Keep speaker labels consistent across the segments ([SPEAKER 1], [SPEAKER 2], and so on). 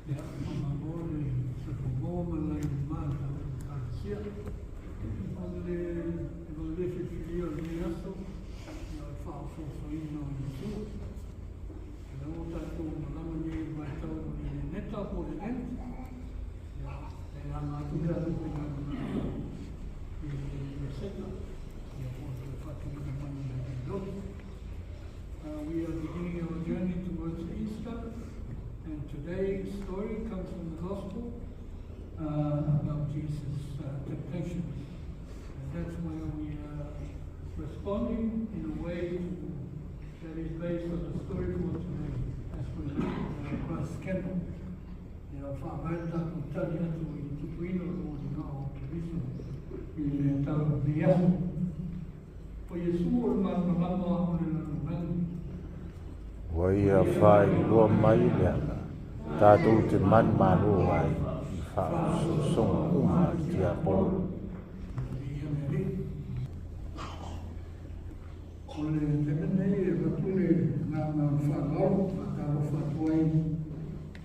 [SPEAKER 1] Ja, mama vole se pomogla in zmaga akcija. Le figlio di Yasso, il falso soino in su. La volta che la moglie va a stare netta por el. La natura de la receta. We are beginning our journey towards Easter, and today's story comes from the Gospel about Jesus' temptation. And that's where we are responding in a way that is based on the story for today, as we cross Kendall. You know, from Amanda to Tanya to Tuino, or il tal di Yesu. Poi Yesu man malama man.
[SPEAKER 2] Waya fai lua mai lea tātou te man mano ai fa song uma tia po.
[SPEAKER 1] Ole te mene e rapure ngā whakaro, whakaro whatuai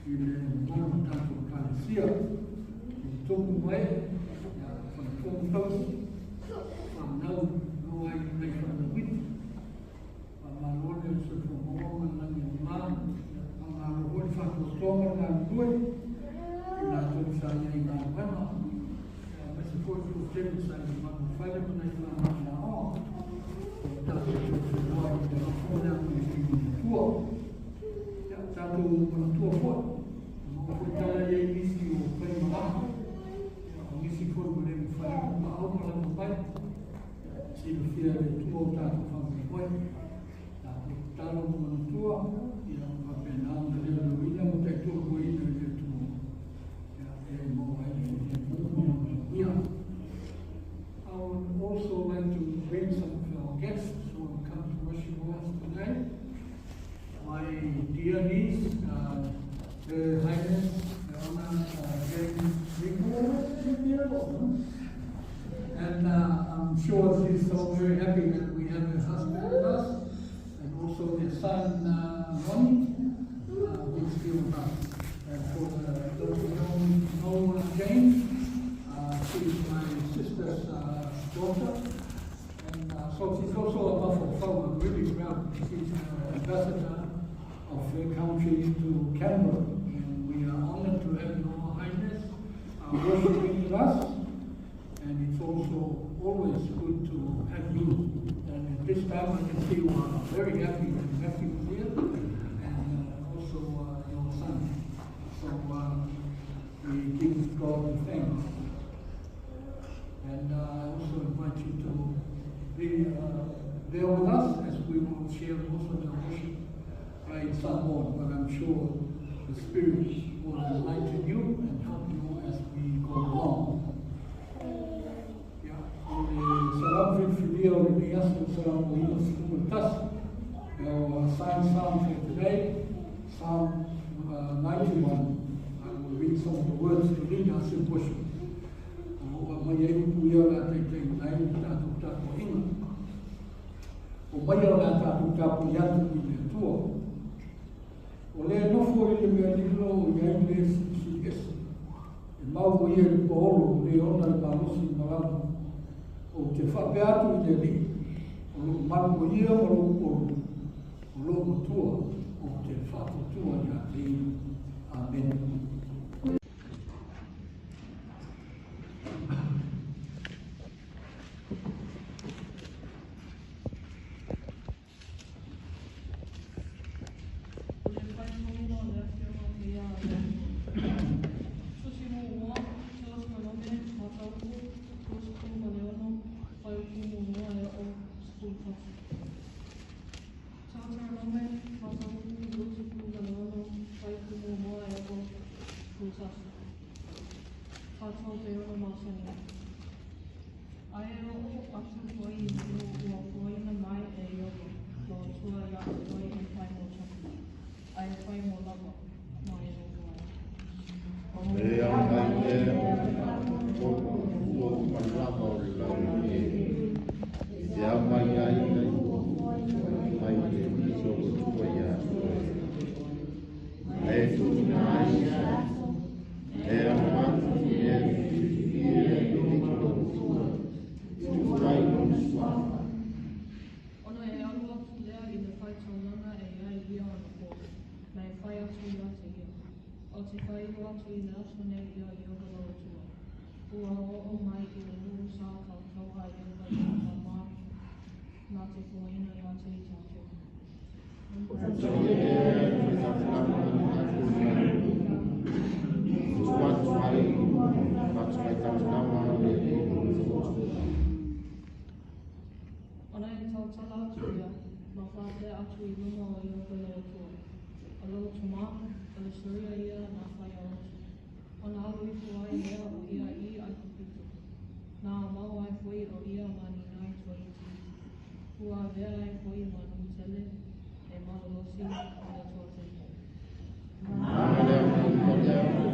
[SPEAKER 1] i le mono tātou kālesia, i tōku mai, whakatōku tau, whanau noai nei whanawiti, whamarone se whamoa nangi o māna, whamaro hoi whakatōma ngā tue, i nā tōku sa iei ngā wana, mese kōi ko tēne sa i manu whaile nei whanau o, tātou noai te rafone aku i tua, tātou mana tua fua, o tala iei nisi o whai maha, o nisi koi mo le mwhai ma au mala mo pai, sino whia le tua o tātou whanau koe, tātou tātou mana tua, i au mapena au na leo no ina mo tai tua koe ina le tua, e mo ai e mo ia. I would also like to bring some of our guests who have come to worship with us today. My dear niece, Her Highness, Jane and I'm sure she's so very happy that we have her husband with us, and also their son, Ronnie, who's still with us. And for those who don't know Jane, she's my sister's daughter, and so she's also a Mafaufau. I'm really proud. She's an ambassador of her country to Canberra, and we are honored to have Your Highness worshiping with us, and it's also always good to have you. And at this time I can see you are very happy and happy with you, and also your son. So we give God the thanks. And I also invite you to be there with us as we will share most of the worship in Samoan, but I'm sure the Spirit will enlighten you and help you as we go along. Salam Filia, Uilisone, Salam Uilisone. Our sign psalm for today, Psalm 91. I will read some of the words to lead us in worship. Mai e uia la te nai tātou tātou inga. O mai o la tātou tātou iatu i le tua. O le nofo i le mea nilo o iai le si esi. E mau o ia le paolo o le ona le malosi malama. O te whape atu i le li. O lo manu o ia o lo uru. O lo matua o te whapotua i a te. Amen.
[SPEAKER 3] Amen. te whai roa tu I le aso nei I a ioga roa tua. Ua o mai I le nuru sa tau tauha ioga roa ta maa. Nā te koina nā te I tātou. Ona e tau tala atu ia, ma whātea atu I luma o ioga roa tua. Alo tuma, alo suria ia nā whai o atu. Ona alu I fuai lea o ia I ai kupito. Nā mau ai fui o ia mani nai tua iti. Hua vea ai fui manu tele, e malolosi o le tua tele.
[SPEAKER 2] Nālea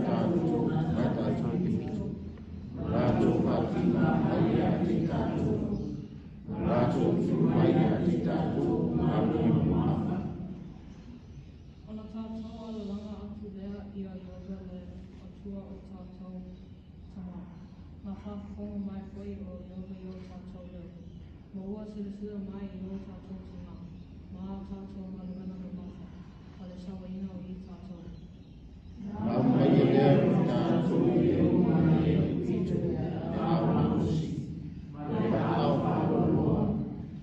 [SPEAKER 2] tātou mai tātou kupito. Rātou mawhina mai a te tātou. Rātou tu mai a te tātou maru mama.
[SPEAKER 3] Ona tātou ala langa atu lea I a ioga le atua o tātou tama. Nā whāwhonga mai fui o ioga I o tātou leo. Ma ua sila mai I o tātou tama. Ma tātou marumana no mafa. A le sawaina o I tātou.
[SPEAKER 2] Mama I lea tātou I o mai o pito a marusi. Ma au paroa.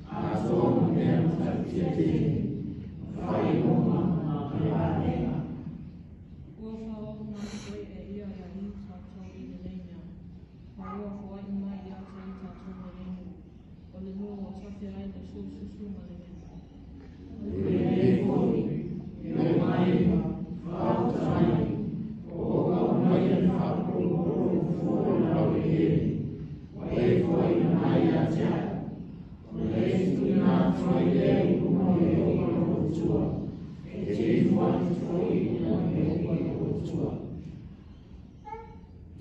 [SPEAKER 2] A tōna mea tatia te. Whai o mama I a rea.
[SPEAKER 3] Ua whao mai fui e ia I tātou I le leina. Ma ua whai mai I a te I tātou le leina. O le nua o sawhi ai le susu ma le leina.
[SPEAKER 2] E koi, e mai, whao tai, o au mai e whako o fua lau e e koi mai a tia. O le tuna toi e umai o tua. E te wai toi o tua.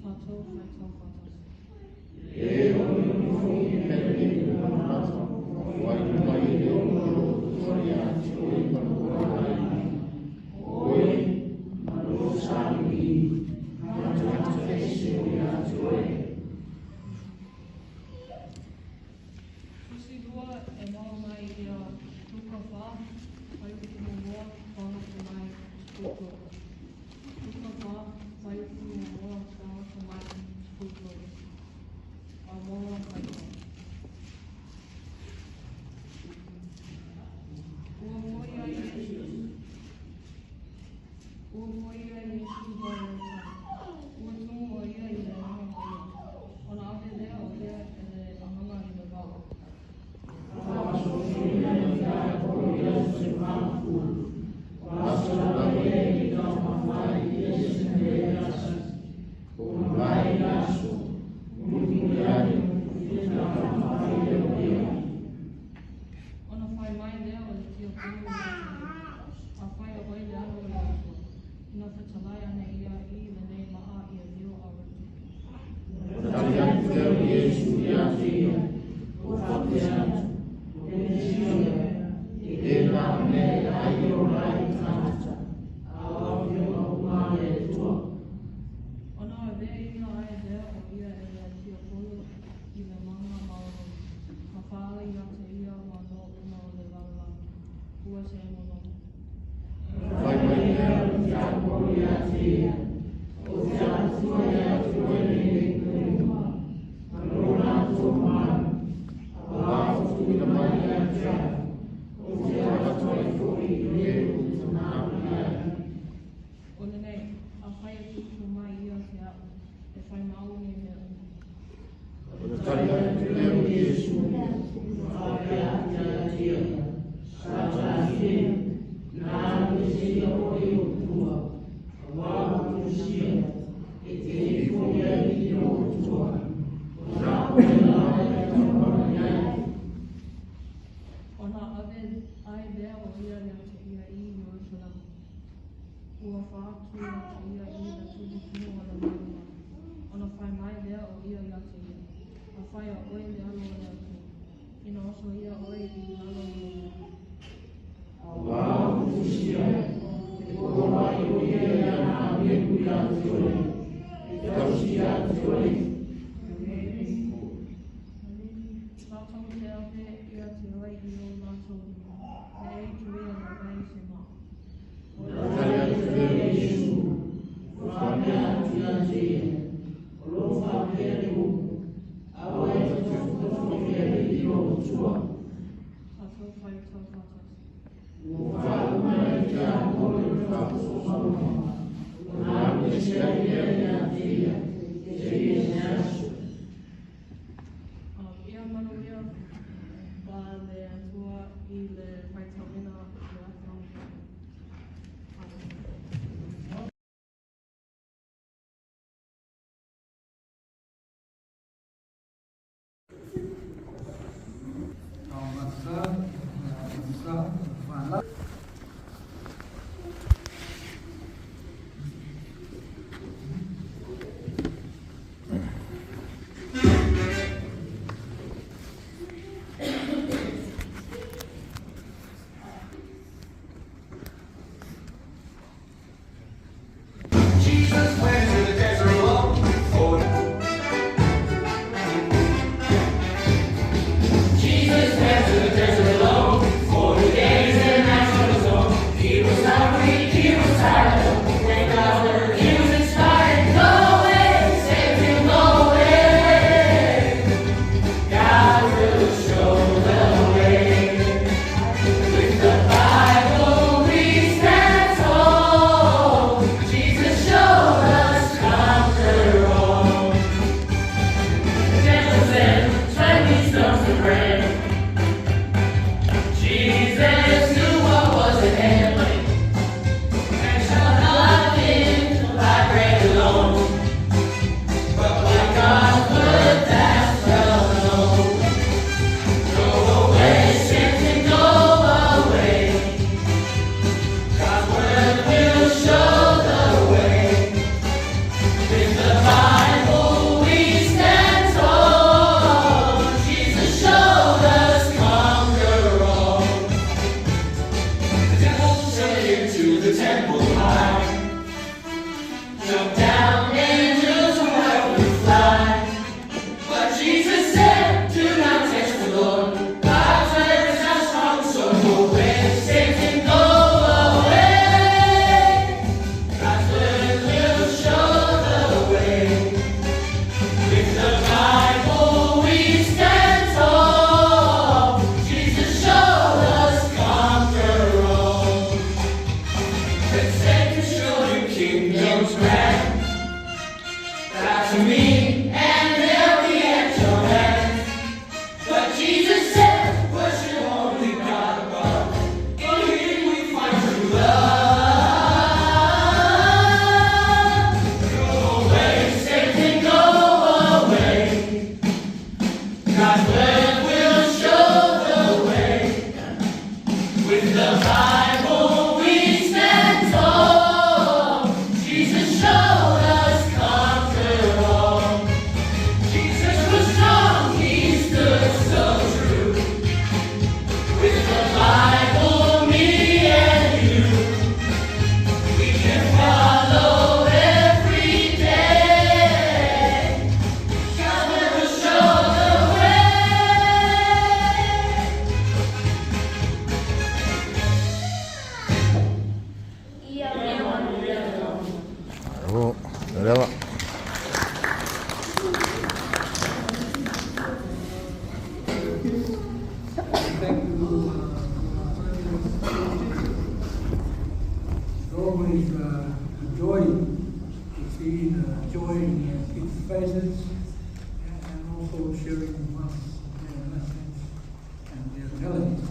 [SPEAKER 3] Tātou whai tau whatas.
[SPEAKER 2] E oi fui pere o rata. Wai mai e o toi a toi panuai. Oi, maro sami, maro tese o a toi.
[SPEAKER 3] Tusi dua e mau mai I a tuka wha, pai uku mua, whanga ku mai skuto. Tuka wha, pai uku mua, whanga ku mai skuto. A moa pai tau. Ua moi ai Yesu. Ua moi ai Yesu hoi o ta. Ua tungu o ia I le anga o ia. Ona ave lea o lea e le amanga I le wau. Ona whai mai lea o le tia pulu I a whai a wai lea o le atua. Ina whatalai ane ia I le nei maa I a leo a ratu. Ona a vea ina ai lea o ia e le tia pulu I le manga maoro. Ma whaala I ate ia ma no una o le lala. Ua se mono. Ona nei, a whai atu ku mai ia te au. E whai mauni e mea una. Ona ave ai lea o ia lea te ia I Uilisone. Ua whaatu ia te ia I le tuhi kino o le maruma. Ona whai mai lea o ia ia te ia. A whai a oe le alo o le atu. Ina oso ia oe I alo I ia. Tātou te ave ia te oe I o mātou lima. E ei tu ia na gai se mā.
[SPEAKER 2] Thank you.
[SPEAKER 3] Ia manuia wa le atua I le whaitamina le atau.
[SPEAKER 1] Always a joy to see the joy in kids' faces and also sharing with us their lessons and their talents.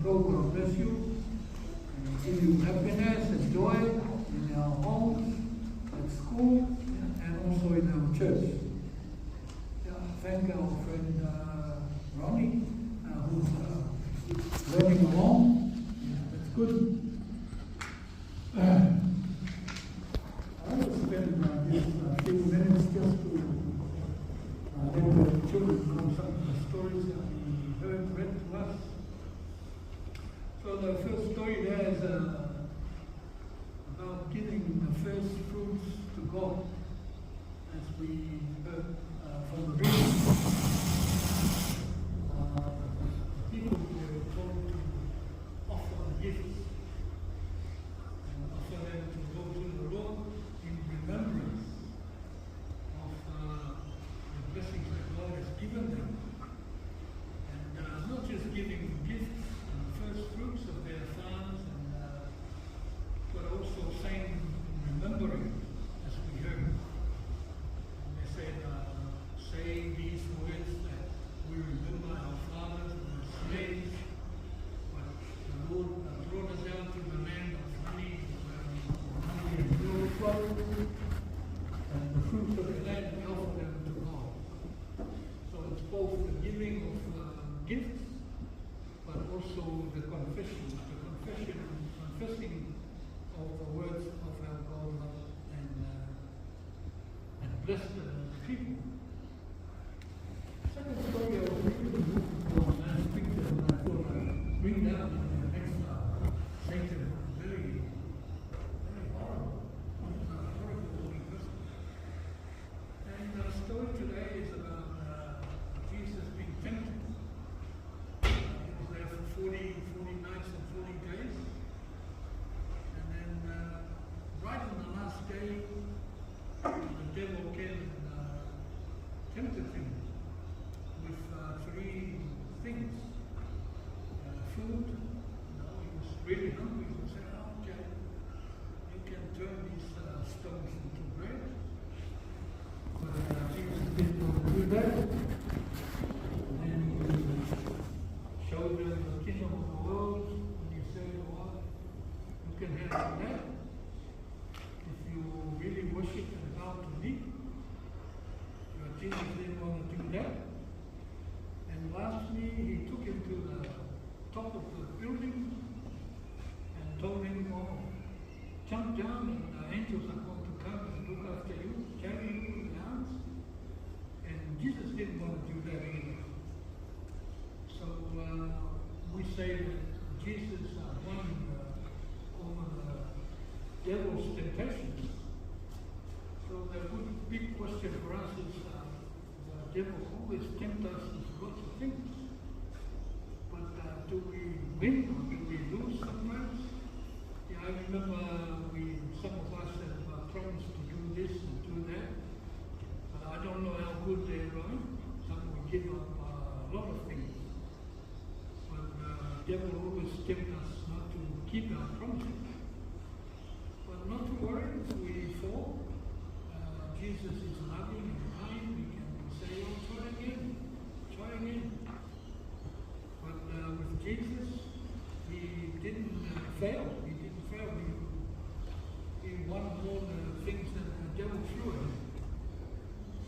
[SPEAKER 1] God bless you and give you happiness and joy in our homes, at school, and also in our church. Thank our friend Ronnie, who's learning along. That's good. I will spend these few minutes just to let the children know some of the stories that we heard read to us. So the first story there is about giving the first fruits to God as we given them. And not just giving gifts and first fruits of their farms, but also saying, remembering, as we heard. And they said, say these words that we remember our fathers and our slaves, but the Lord brought us out to the land of honey and milk flow, and the fruits of the land we offer them to God. So it's both the giving of gifts, but also the confession confessing of the words of our God and bless the people. Second story I was reading from last week that I thought I'd bring down in the next section. Very horrible. Horrible person. And the story today is about Jesus being tempted. He was there for 40 nights and 40 days. And then right on the last day, the devil came and tempted him with three things. Food, he was really hungry. He said, okay, you can turn these stones into bread. But Jesus didn't want to do that. And he showed them the kingdom of the world, and he said, well, you can have that if you really worship and bow to me. But Jesus didn't want to do that. And lastly, he took him to the top of the building and told him, oh, jump down and the angels are going to come and look after you, carry you in the arms. And Jesus didn't want to do that either. So we say that Jesus won over the devil's temptations. So the big question for us is, the devil always tempts us with lots of things. But do we win or do we lose sometimes? Yeah, I remember some of us have promised to do this and do that. I don't know how good they're going. Some will give up a lot of things. But the devil always tempts us not to keep our promises. But not to worry if we fall. Jesus is loving and kind. We can say, oh, try again. But with Jesus, he didn't fail. He won all the things that the devil threw at him.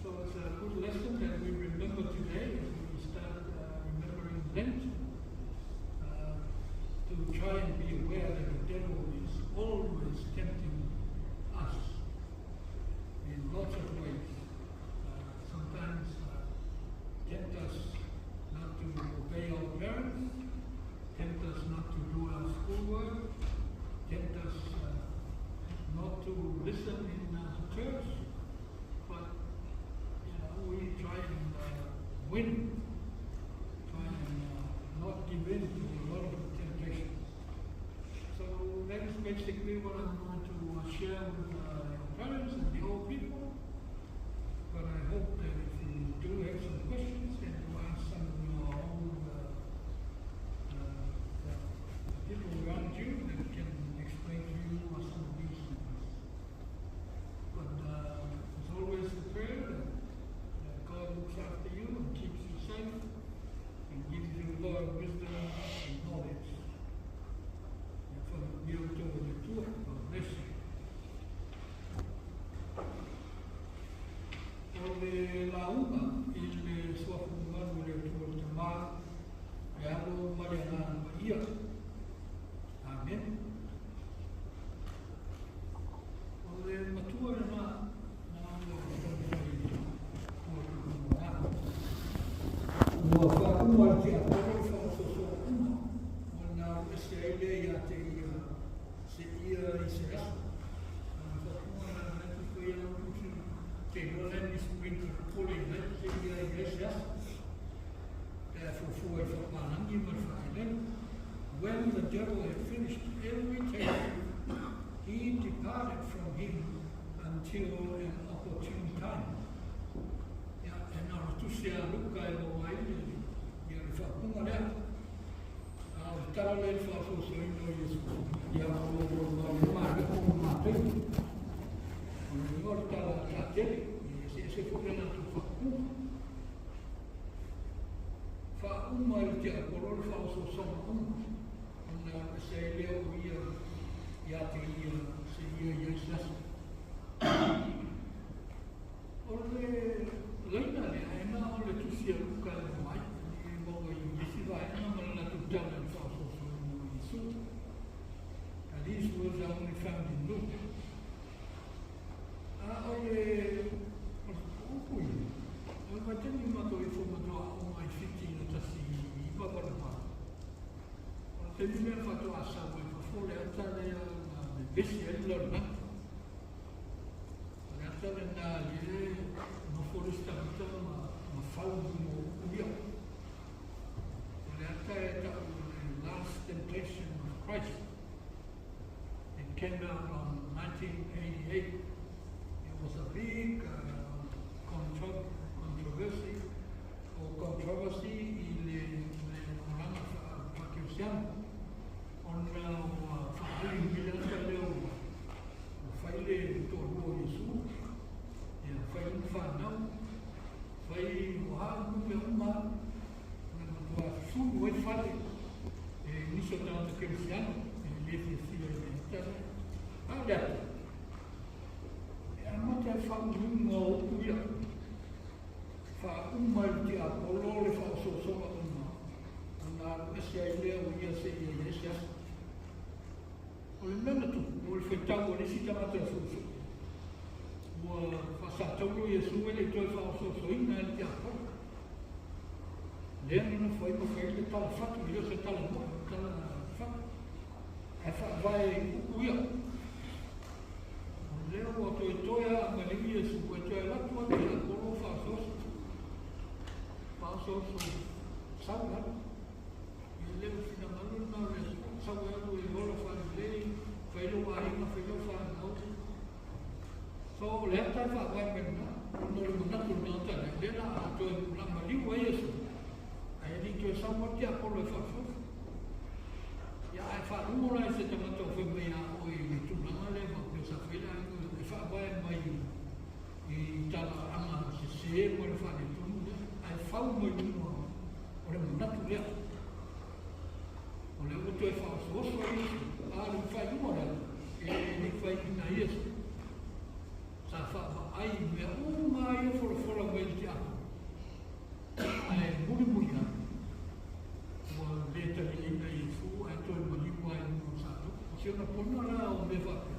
[SPEAKER 1] So it's a good lesson that we remember today as we start remembering Lent. To try and be aware that the devil is always tempting us in lots of ways. Sometimes tempt us not to obey our parents, tempt us not to do our schoolwork, tempt us not to listen in church, but we try and win, try and not give in to a lot of temptations. So that is basically what I'm going to share with your parents and the old people. But I hope that if you do have some questions, then you ask some of your own people around you that can explain to you some of these things. But it's always the prayer that God looks after you and keeps you safe and gives you a lot of wisdom and knowledge. And for the miracle of the tour, God bless you. Ole la uma il suo funzionario del tuo ma e allo mariana Maria. Amen. Ole matua na no fa uma che ha fatto solo una questione ya te se io Israele. Land is winter pulling that when the devil had finished every test, he departed from him until an opportune time. Ja, en als toestel Luca kai mo mai ia le whapunga lea. O tara le whaafoso i no Iesu. Ia o le māre o mātei. O le ngori tala a tele, se whukena tu whapunga. Whauma i te aporo le whaafoso songa uma. Ona se leo ia te ia se ia Iesu. O le leina le aena o le tusia luka le mai, e monga i Iesu aena ma le natu tala le whaafoso i Iesu. And these words are only found in Luke. O le upui, o le mateni mato i whomatoa o mai whiti na tasi i paparapa. O le teni mea whatoa asawa i whafole atalea na me besi e lorna. Tale na le no foresta mata Mafaufau mo uia. Le ata e ta the last temptation of Christ. It came out on 1988. It was a big controversy in the oranga pakiusiano on whakuri milata leo whaile tōrua Iesu. Fai un whanau, fai moha nupe uma, na matua sunu e whale, niso tāna kerisiano, lefi fia i tane. Aulea, amata whau lunga o uia, wha uma i te apolo le whao sosoma uma, na esia i lea o ia se ia esia. O le mena tu, o le whaitau o le si tamata sosoma. Ua whasatauru Iesu e le toi whaososoina e te ako. Lea nina whai mawhai le tala whatu, i se tala moa, tala whatu. E whawai uia. Lea ua toi toia a mariwi Iesu, ua toi latua te akoro whaososo. Whaososo saura. I leo whina manu na le saura e rola whanilei, whailo ahinga, whailo whanau. So le ata whakai mena, no le manatu na tane, le na ato e lama liwa Iesu. Ai ni tue sawa te apolo e whawhawha. Ia ai whaumora e se tamata o whemea o i tunanga le whakio sa whela e whakai mai i tala anga se se mo le whane tunu le. Ai whau mai tunu o le manatu lea. O le uto e whaososo Iesu, a le whaumora e ni whaikina Iesu. Sa wha ai mea mai e whora mai te ako. Ai muri ana. Ua leta ni ina i fu, ai toi maliwa i munu sato. Si ona pona la o me whaka.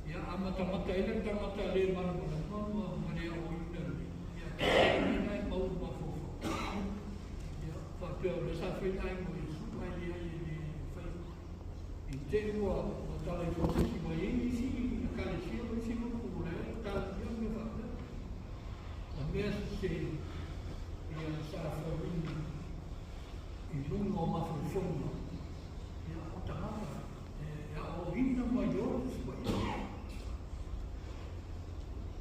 [SPEAKER 1] Ia amata ele tamata le mana marea o ina ri. Ia ina e mau Mafaufau. Ia whapea le sa whenai mo i su mai lea i whai. I te ua o tala i whasisi mai e isi, a kare sia o isi mo. Mea se ia sa whawini i lunga o Mafaufau. Ia o tamata, ia o ina mai o swai.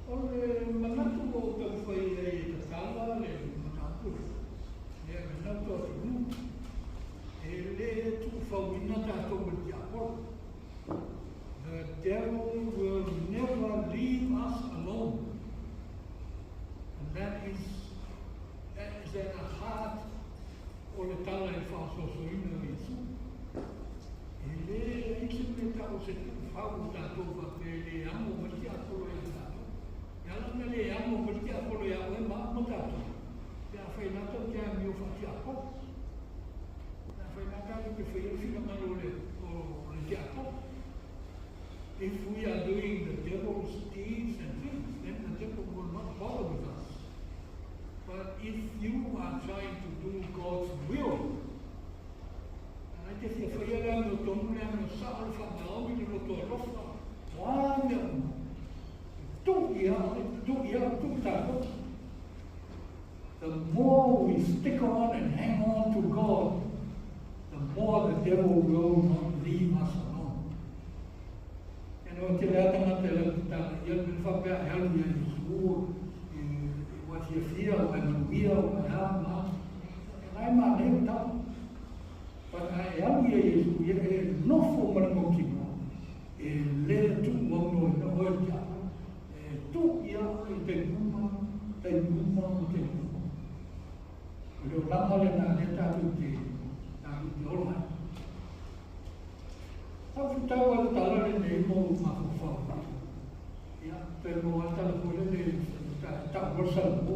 [SPEAKER 1] O le manatu o tau whai e tatala le manapura. Ia manatu a tunu. E le tu whawina tātou me te aporo. The devil will never leave us alone. And that is at the heart o le tala e whaososoina o Iesu. E le isi me tau se whau tātou whape le amo mati apolo e tātou. E alana le amo mati apolo e au e maama tātou. E a whainata te a mio whati apolo. E a whainata te whairwhina maro o le te apolo. If we are doing the devil's deeds and things, then the devil will not bother with us. But if you are trying to do God's will, and I guess if you are no tonu no sa alfa naomi no to rofa, wanya tu ta. The more we stick on and hang on to God, the more the devil will not leave us alone. And o te lea tangata e la tala, ia me whapea e alu ia i suo, i wati fia o e manuia o e hama. Ai ma ne tau. Pai e au ia Iesu ia e nofo maringo kima. E le tu wano i na oe kia. E tu ia i te nguma o te nguma. O leo lama le na le tātu te olai. Tau whitau ala tala le nei mo Mafaufau. Ia, pero ala tala kore le tau kore salamo.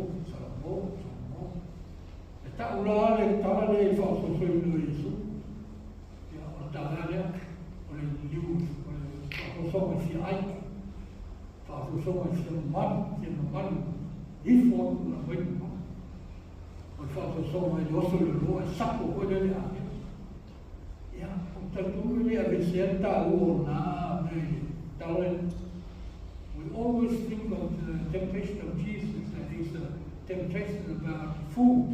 [SPEAKER 1] E tau la le tala le whaososoi no Iesu. Ia, o tala le o le liu, o le whaososoi si aika. Whaososoi si manu, ifo na wenu manu. O le whaososoi le oso le loa, sapo koe le ake. Ia, we always think of the temptation of Jesus, that he's a temptation about food.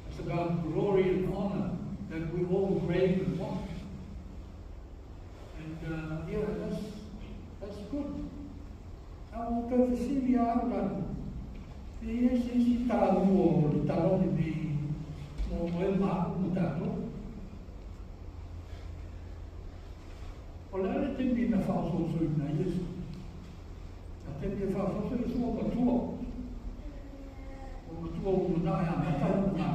[SPEAKER 1] It's about glory and honor that we all crave and want. And that's good. I want to see the island. Yes, it's the talon o le te mi na whaososoi na Iesu. A te mi whaososoi Iesu o matua. O matua o mana e a matau o ngā.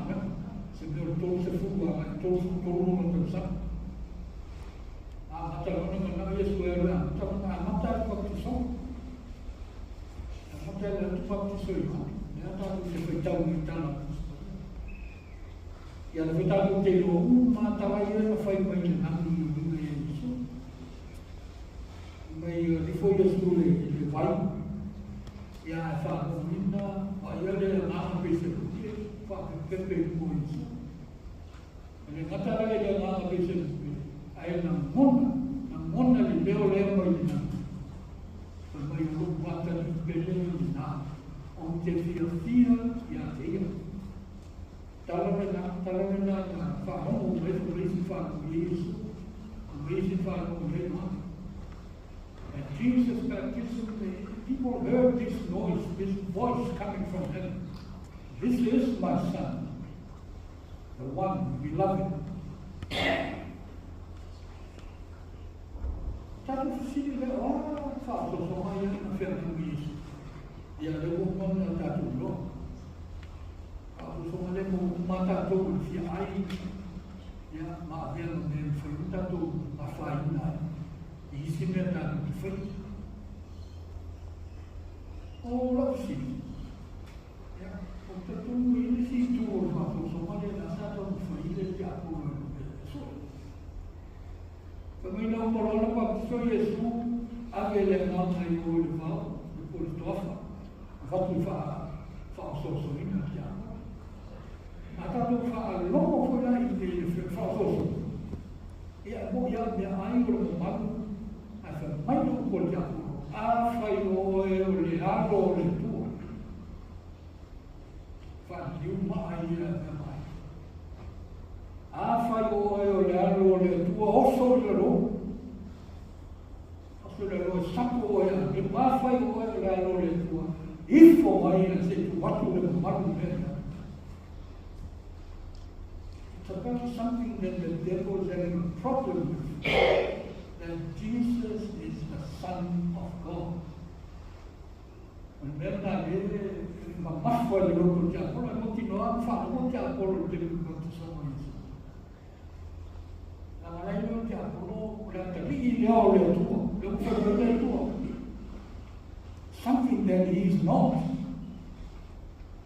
[SPEAKER 1] Se mea tō se fua, tō se kōrona tau sa. A matau o mana Iesu e rea. Matau o matau o baptiso. A matau o baptiso i ha. Nea tātou te whaitau i tāna. Ia le whaitau te loa mā tawa i rea whai mai le nami i winga e Iesu. Mai rifo i asu le vai. Ia e whakamina, a ia le ngāma pese ruke, whakapepe mo Iesu. E le ngatara e le ngāma pese ruke, a e na mona le leo leo mai le nā. O mai ruku wata ni pele le nā. O te fia ia te ia. Talamena na whahomo mefu reisi whakamu Iesu. O reisi whakamu le nā. At Jesus' baptism, people heard this noise, this voice coming from heaven. This is my son, the one beloved. Tātou whasiri le, whātou soha ia na whenau Iesu. Ia le wukona tātou lo. Whātou soha le mo mātātou whia ai. Ia maa vena me whainu tātou a whainai. I se mea tātou te whai. O lau si. O tātou i le si tū o whātou somale na tātou whai le te ako o e soi. Whamai nau morona whapitoi e su, ake le ngātai o le whao, le kore toafa. Whatu whaososoina te ako. A tātou whaalongo whai i te whaososo. Ia mo ia mea ai o le malu. Mai no ko te ako, a whai o e o le aro o le tua. Whaniu mai ia me mai. A whai o e o le aro o le tua, oso le ro. Oso le ro, sapo o e a, e ma whai o e o le aro o le tua. Ifo mai ia se tu watu le maru mea. It's about something that the devil is having a problem with. That Jesus is the Son of God. Remember, ma mafua le loko te apolo, e moti noa wha, te apolo te luko te sama Iesu. La malai no te apolo, le ata lii leo le tua, le uwhaka le tua. Something that he is not.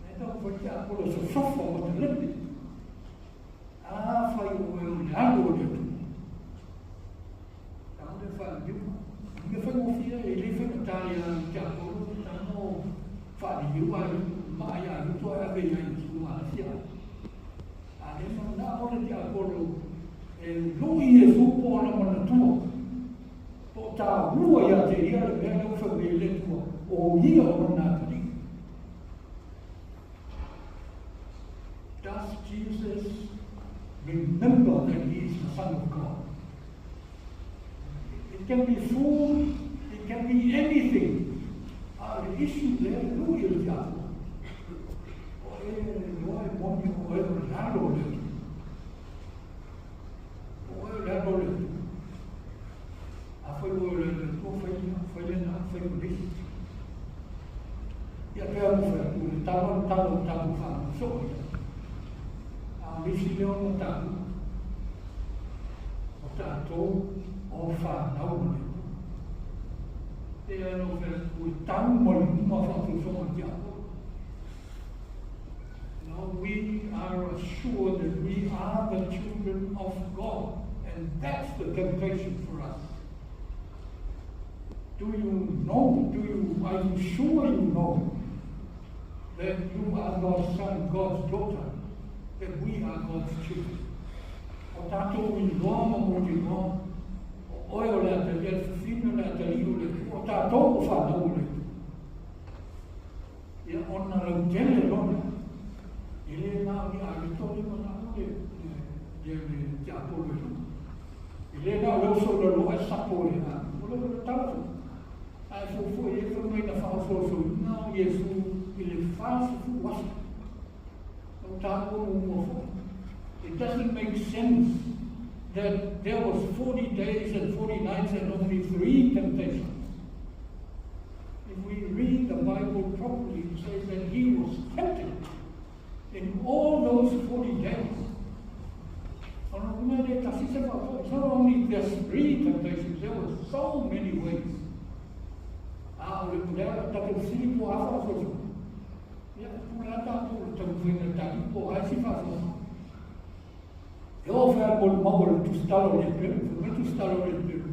[SPEAKER 1] E tau wha te apolo so sofa o te lepe. A whai o le alo le tua. Ia whakofia e le whakatai a te apolo, tano whaariu ai, mai a ruto a vei ai tu a fia. A le mana ora te apolo, e lui e fupo ana mana tua. Po tā rua ia te ia, le mea leo whakwe le tua, o ia o mana tari. Does Jesus remember that he is the Son of God? It can be food, it can be anything. The issue there, who is that? o tātou whānau a misi leo no tātou o tātou o whānau ne. E ano whera kui tau mai uma whātou songa ki ako. No, we are assured that we are the children of God, and that's the temptation for us. Do you know, are you sure you know that you are God's son, God's daughter, that we are God's children? O tātou I roma mo te roma, o oe o lea te lea whiwhina lea te liu le, o tātou o whanau le. Ia ona rau tele rona, e le nā mi a le tōni mana le te apolo e rona. E le nā leo so le roa e sapo e nā, o le le tātou. A e fōfo e wha mai na whaososo I nā o Iesu I le whaososo wasa. O tātou o mua fō. It doesn't make sense that there was 40 days and 40 nights and only 3 temptations. If we read the Bible properly, it says that he was tempted in all those 40 days. It's not only just 3 temptations, there were so many ways. E o whea mo maura tu stalo le peru, me tu stalo le peru.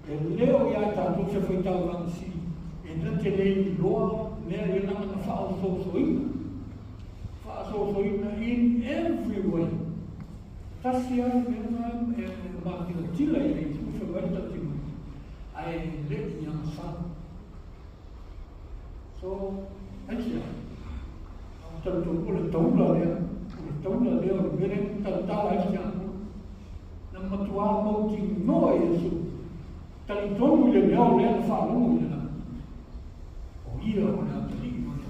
[SPEAKER 1] E leo ia tātou se whai tau rangasi. E nate lei loa, mea e nanga na whao sosoina. Whao sosoina in every way. Tasi ai mea e mātia tila i rei, tu whawaita tima. Ai le I ang sana. So, aisia. Ang tātou o le taula lea. O le taula lea o vere tātala aisia. Na matua mau ki noa Iesu. Tali tonu le leo lea na whanongo le na. O ia o le atari o le.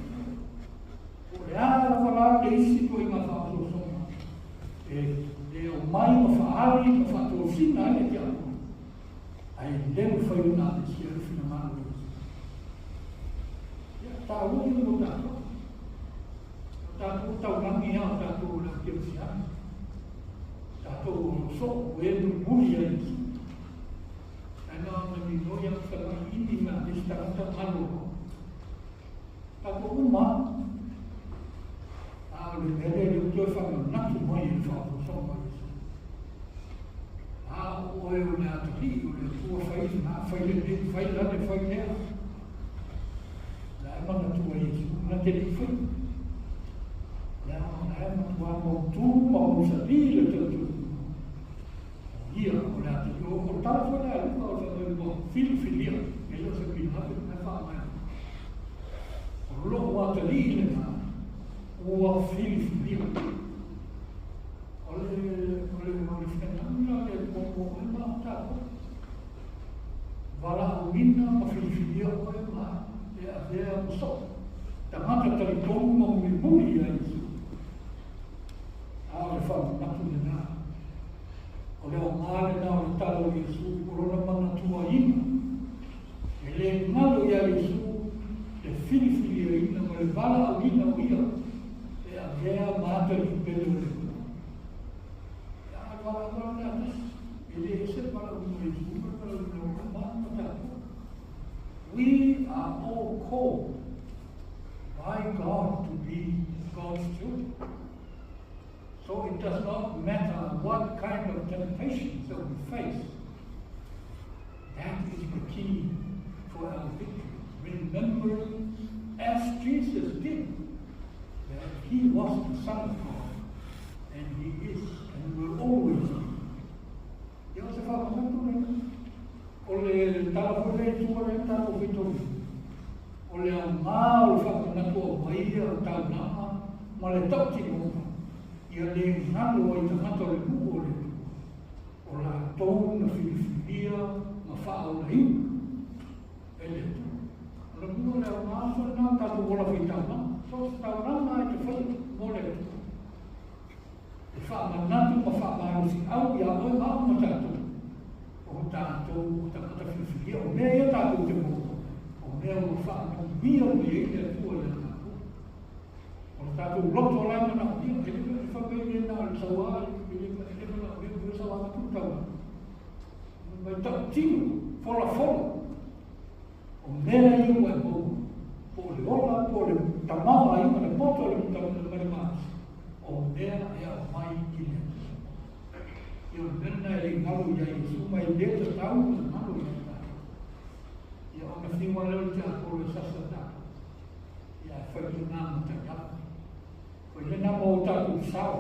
[SPEAKER 1] O le ara wala le isi ko I ngā whaoso songa. E leo mai ma whaari ma whato sina ele ki ako. Ai leo whaiuna le si e whina manu Iesu. Ia tā ui o tātou. Tātou tau rangi hao tātou le kirsi ana. Tātou so e muri a Iesu. E nā na mi noia whanai ini ngā estarata malo. Tātou uma. A le mere le tue whanga natu mai e whātou songa Iesu. A oe o le atari o le tua whai nā whai lane whai lea. La e mana tua Iesu. Na te li whai. La e mana tua mo tū ma mo sa li le tatu. Ia o le ati o tala whana e luka o whanau mo whiliwhilia e lo se pina hape me whaamai. O lo o atali le nā o a whiliwhilia. O le whenamina le momo e maa tāko. Wala o mina ma whiliwhilia o e maa e a vea mo so. Tamata tali tonu ma mui mui a Iesu. A o le whanatu le nā. O leo ngāre nā o le talo Iesu, korona mana tua ina. E le ngalo ia Iesu, le whiliwhili a ina, ma le wala au ina o ia, e a vea mātari pele o le kua. E a wala nā tas, e le ese wala o Iesu, wala o mātako. We are all called by God to be God's children. So it does not matter what kind of temptations that we face. That is the key for our victory. Remembering, as Jesus did, that he was the Son of God, and he is, and will always be. Ia se whakamato me, o le tāwhore tua le tāko whitori. O le au mā o le whakamato o maia o tāu nama, ma le tauti monga. Ia le ngalo ai tangata le muo le tu. O la tōu na whiliwhilia ma whao na hiu. E le tu. O la muo le au māsa nā tātou wola whitama. So tau rama e te whai mo le tu. E whaamanatu ma whaamarusi au ia oi mau ma tātou. O tātou o tangata whiliwhilia. O mea ia tātou te mō. O mea o whaamau mia o le e le tua le tātou. O tātou loto lama na ia, e lima i whakaile nā le sawa, e lima na o sawa na kutawa. Mai tau tino, fola. O mea i ua e mou, po le ola, po le tamama i le poto le tau le marimās. O mea e au mai i le. I o mena e ngalu ia i suma i leta tau, na ngalu ia tau. I o na whiwa leo te ako le sasata. I a whaituna ma ta ia. Ko i lena mo tātou sao.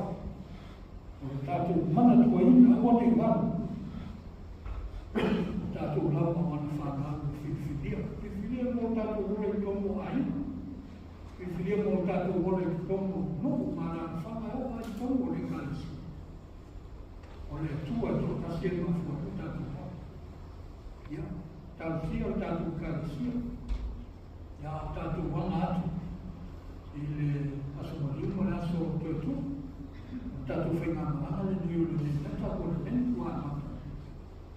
[SPEAKER 1] O tātou mana tua ina, o ne waru. Tātou lau ma wana whānau whiwhiria. Whiwhiria mo tātou wole i tomo aina. Whiwhiria mo tātou wole i tomo nuku mara whakao ai tomo le kalisi. O le tua tō tasia ma fuatu tātou hau. Ia, tātou sia o tātou kalisia. Ia, tātou wanga atu. I le aso mariuma le aso o tōtu. Tātou whainga maana le niu le tata o le mentu a mata.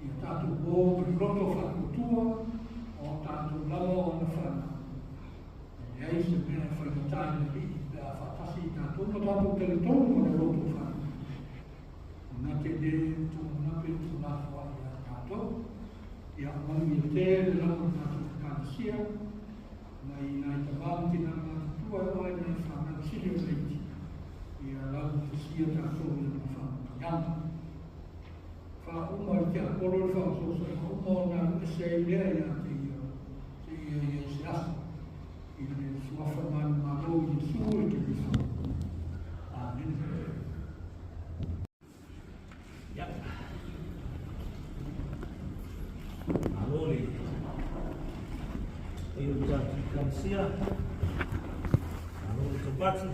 [SPEAKER 1] Ia tātou bō le roto whakutua o tātou lawa o na whana. E ai se mea whaikatai le li, le a whatasi tātou, no tātou teletonu o le roto whana. O nā te le tūna pe tūna wha i a tātou. Ia manu i te le lawa tātou kānasia, mai nai ta wāmtina ngā tutua e wai nei whana siri o leiti. Ia lawa te sia tātou i a whana yama. Uma i te apolo le whakasosa, uma o nā se lea ia te ia se asa. I le suafa manu maro i su e te risa. Amen.
[SPEAKER 4] Ia. Alori. E o tātou kansia. Alori topati.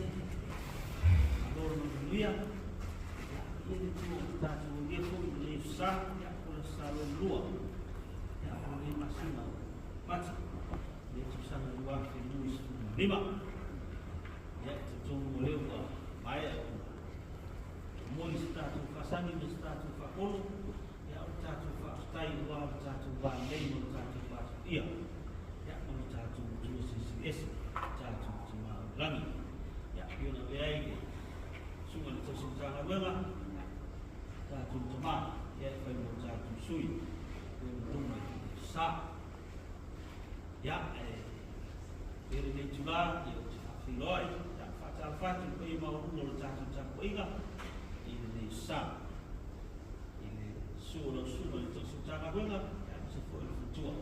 [SPEAKER 4] Alori manuia. Ele tinha tātou o defo i sa, ia kula sa lo lua. Ia kula le masina mati. Le tu sa na lua ke luis lima. Ia te tongo leo a mai a moi se tātou whasani, me se tātou whakolo. Ia o tātou whaktai ua, o tātou wā nei, o tātou whakatu ia. Ia o tātou tua ese, tātou te mā rangi. Ia iona veai le sunga le tau sintanga wenga. Tātou tamā, ia e whai mo tātou sui, e o tonga i sā. Ia e nei tūlā, i o te whawhiloi, ia whatal whatu, pei maurunga o tātou tāko inga, i nei sā. I le sūra sūra i tōsu tāka wenga, ia se fo i futua,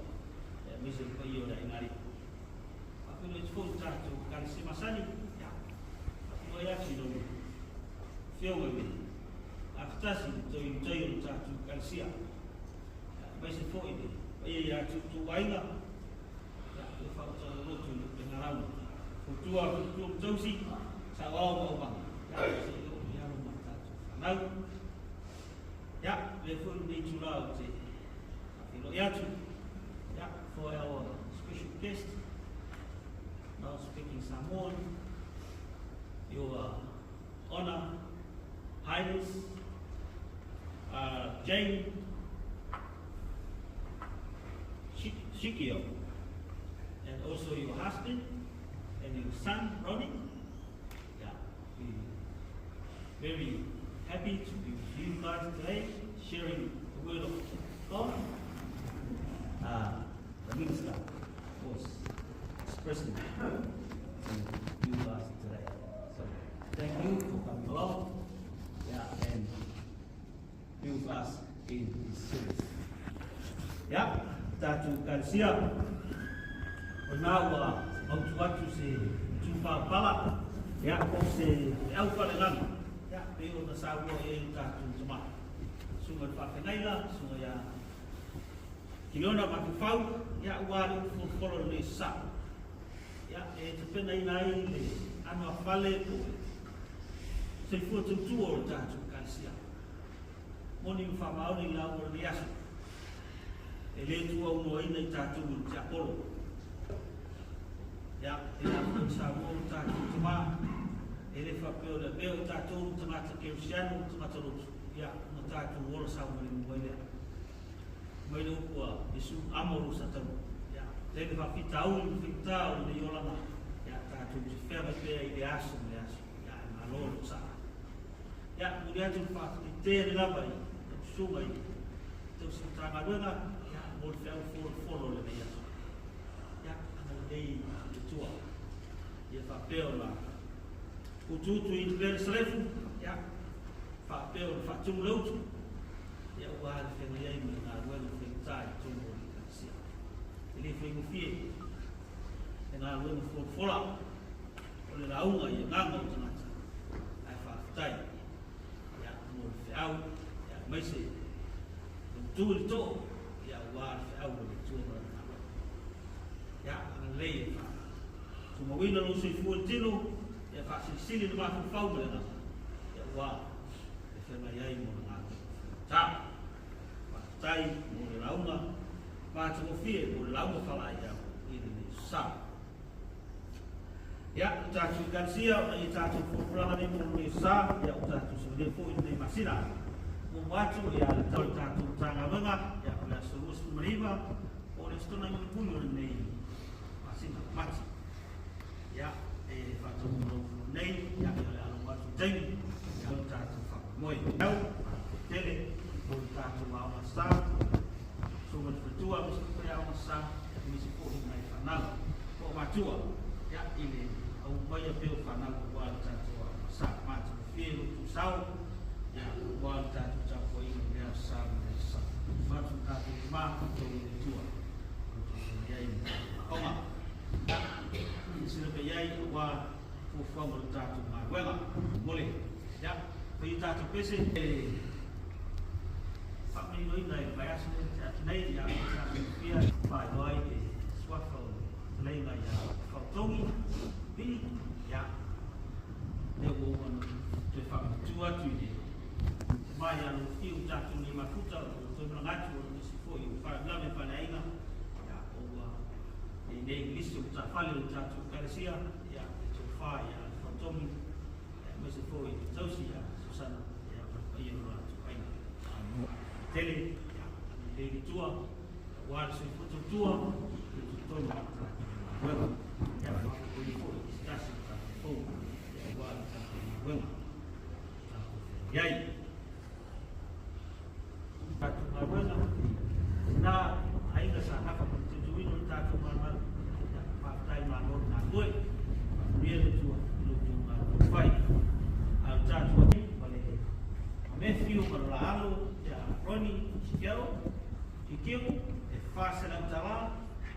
[SPEAKER 4] ia mese pei o rei ngari. Whawhilo i tō tātou karisi masani, ia whawhilo i ati no whionga me. Aftasi toi o tātou kalsia. Mai se fo i te, mai e atu tū wainga, ia e whautara rotu i ngā rauna. Futua mtausi, sa wao maumanga. Ia e se o i aro ma tātou whanau. Ia, le fo i nei tūrā o te whawhilo i atu. Ia, for our special guest, now speaking Samoan, your Honor, Highness, Jane Shikio, and also your husband and your son, Ronnie. Yeah, we're very happy to be with you guys today, sharing the word of God. The minister was expressing to you guys today. So thank you for coming along. Yeah, and be with us in this series. Yeah, tātou kansia. O nā ua autu atu se tūpapala. Yeah, o se aupare rana. Yeah, pe o na sāua e tātou tama. Sunga whawhengaila, sunga ia Kiliona Mafaufau. Yeah, uare ufololo le sa. Yeah, e te pena inai le anua whale o se fuatautua o tātou kansia. Moni whamaoni la o le asu. E le tua uno ina i tātou o te apolo. Ia, e la fun sa o tātou tama. E le whapeo le peo i tātou o tangata kerisiano o tangata rotu. Ia, na tātou ora sa o mani mwelea. Mwele ukua, isu amoru sa tau. Ia, le whapita au i whita o le iolanga. Ia, tātou te whea pea i le asu, le asu. dia tu fa te la bai su mai tu sa tanga wenga ya mo fe fo le ya ya ana dei tua ya fa peo la o tutu in ver slefu ya fa peo fa tum lo ya wa fe le ai na wenga fe tai tu mo si ele foi mo fie na wenga fo la o le raunga ya nganga o tana ai fa tai ya mo fe au ya mai se tu to ya wa fe au le tu ya le tu mo wina lo se fu tino ya fa sili no Mafaufau le na ya wa e fe mai ai mo na ta fa tai mo le raunga ma tu fie mo le raunga fala ya ni sa ya ta tu kansia ai ta tu fulana ni mo ni sa ya ta tu se de fo ni masina mo watu ya ta tu tanga banga ya la sulus meriva o le stona ni puno nei masina mati ya e fa tu nei ya la watu ding ya ta tu fa moi au tele mo ta tu ma sa so mo tua mo se ya ma sa mi se ko mai fa na ko ma tua ya ile au vai pelo canal do guarda tua sa ma tu filo tu sau ya guarda tu cha foi ne sa sa fa tu ka tu ma tu tua ya ini oma se le ya wa fu fa mo ta tu ma wela mole ya foi ta tu pese fa mi no ina vai a se nei ya ta fia fa doi swafo lei na ya fa tongi bi ya ne wo on te fa tua tu ni mai ya no fiu ta tu ni mafuta to na ngatu ni si fo i fa la me fa na ina ya o wa e ne listo ta fa le ta tu karesia ya to fa ya fa tomi ya me si fo i to si ya susana ya pa ia no tu ai tele ya le tua wa si fo tua to na bueno ya e aí? Na ainda sa hapa tujuino tatu mama pa ma no na doi bien tu lu tu fai al tatu vale me fio para la alo ya roni chiquero e fase la tala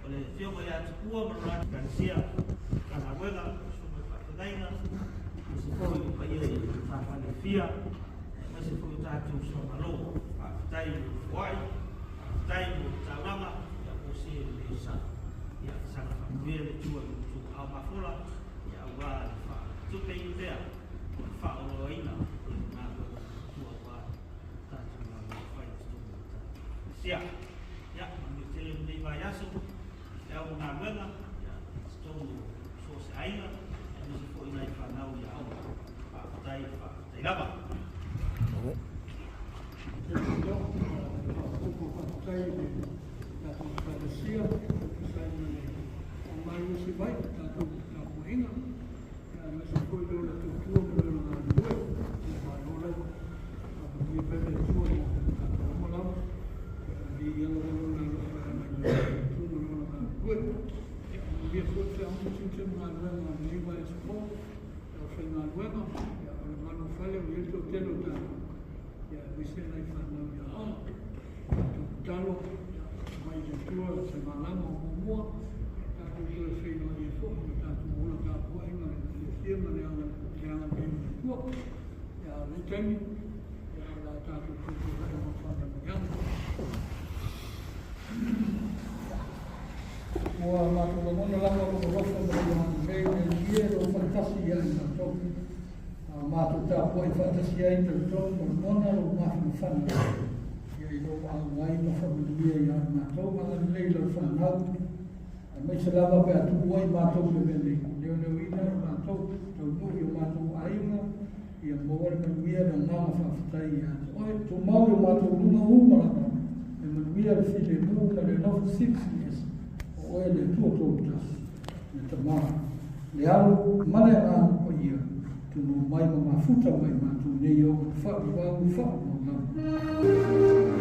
[SPEAKER 4] vale fio ya tu para cancia kana buena su pa daina se foi pa ia fa fia se foi tatu so malo tai wai tai talama ya usi lesa ya sana familia chua tu ama fola ya wa fa tu pe idea fa o ina na tu wa tatu na fai tu sia ya mi tele ni va ya so ya una mena ya sto so se aina ya mi se foi na fa na ya fa tai lava
[SPEAKER 1] Saya datang pada siap, saya malu si baik datang ke Kiliona, dan masih kau dulu tu tua dulu dengan dua, malu lah, dia pada tua malam, dia yang dulu dengan tu dulu dengan dua, dia pun saya mungkin malu ni baik semua, saya malu ya malu file dia tu telu dah, ya bisa naik file ya. Talo mai de tua se malama o mua ta tu le fei no e fo ta tu mo ka po ai ma le firma ne ana ya na be tua ya le tani ya la ta tu tu la mo fa na ya mo ma tu mo no la mo ko ro fo na me me ye ro fantasia na to ma tu ta po fantasia in to mo na lo ma fa na lo wai no familia ya ma to ma le lo fa na me se lava pe tu wai ma to le le le ina ma to no yo ma to ai ma ia mo le me na ma fa fa ya o to ma yo ma to no uma e me via le file mu ka le no 6 years o le tu to ta le ta ma le alo ma le ma ko ia tunu mai ma mafuta mai ma tu nei o fa wa fa no na